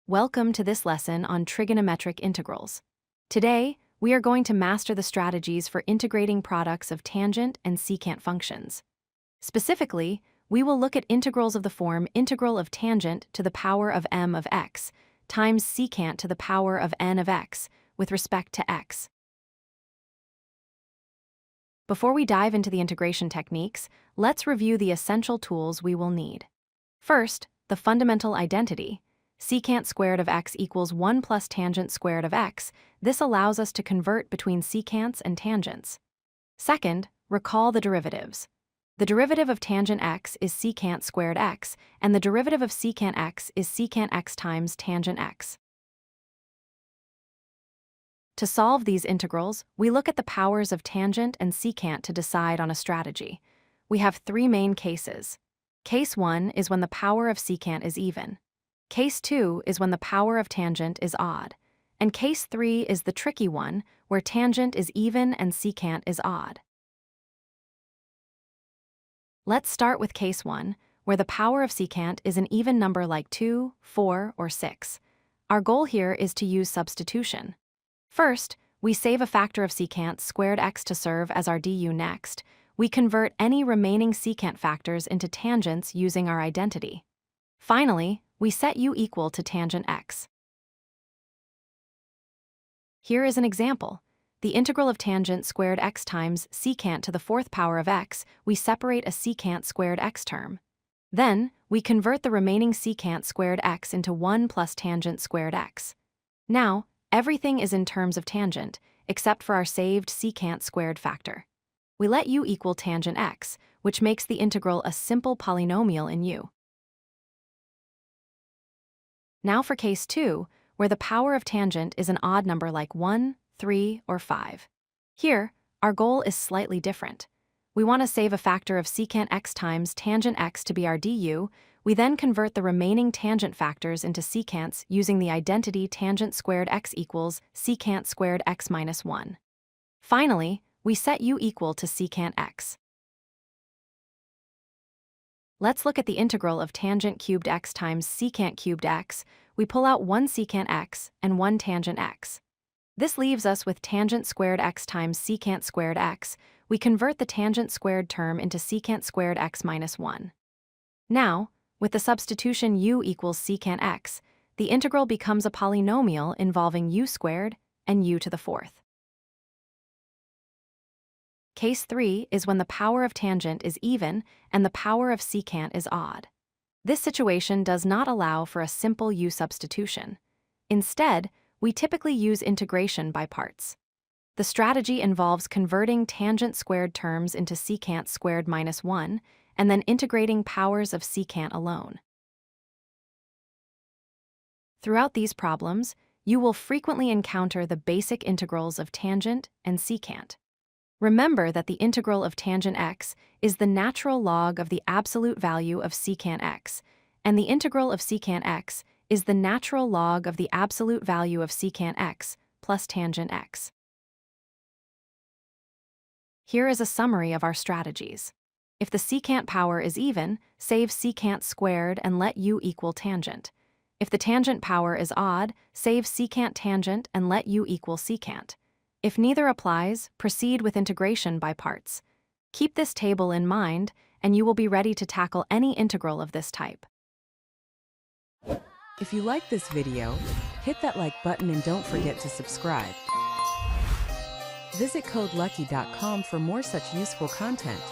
Welcome to this lesson on trigonometric integrals. Today, we are going to master the strategies for integrating products of tangent and secant functions. Specifically, we will look at integrals of the form integral of tangent to the power of m of x times secant to the power of n of x with respect to x. Before we dive into the integration techniques, let's review the essential tools we will need. First, the fundamental identity. Secant squared of x equals 1 plus tangent squared of x. This allows us to convert between secants and tangents. Second, recall the derivatives. The derivative of tangent x is secant squared x, and the derivative of secant x is secant x times tangent x. To solve these integrals, we look at the powers of tangent and secant to decide on a strategy. We have three main cases. Case 1 is when the power of secant is even. Case 2 is when the power of tangent is odd. And case 3 is the tricky one, where tangent is even and secant is odd. Let's start with case 1, where the power of secant is an even number like 2, 4, or 6. Our goal here is to use substitution. First, we save a factor of secant squared x to serve as our du. Next, we convert any remaining secant factors into tangents using our identity. Finally, we set u equal to tangent x. Here is an example. The integral of tangent squared x times secant to the fourth power of x, we separate a secant squared x term. Then, we convert the remaining secant squared x into 1 plus tangent squared x. Now, everything is in terms of tangent, except for our saved secant squared factor. We let u equal tangent x, which makes the integral a simple polynomial in u. Now for case 2, where the power of tangent is an odd number like 1, 3, or 5. Here, our goal is slightly different. We want to save a factor of secant x times tangent x to be our du. We then convert the remaining tangent factors into secants using the identity tangent squared x equals secant squared x minus 1. Finally, we set u equal to secant x. Let's look at the integral of tangent cubed x times secant cubed x. We pull out one secant x and one tangent x. This leaves us with tangent squared x times secant squared x. We convert the tangent squared term into secant squared x minus 1. Now, with the substitution u equals secant x, the integral becomes a polynomial involving u squared and u to the fourth. Case 3 is when the power of tangent is even and the power of secant is odd. This situation does not allow for a simple u substitution. Instead, we typically use integration by parts. The strategy involves converting tangent squared terms into secant squared minus 1 and then integrating powers of secant alone. Throughout these problems, you will frequently encounter the basic integrals of tangent and secant. Remember that the integral of tangent x is the natural log of the absolute value of secant x, and the integral of secant x is the natural log of the absolute value of secant x plus tangent x. Here is a summary of our strategies. If the secant power is even, save secant squared and let u equal tangent. If the tangent power is odd, save secant tangent and let u equal secant. If neither applies, proceed with integration by parts. Keep this table in mind, and you will be ready to tackle any integral of this type. If you like this video, hit that like button and don't forget to subscribe. Visit codelucky.com for more such useful content.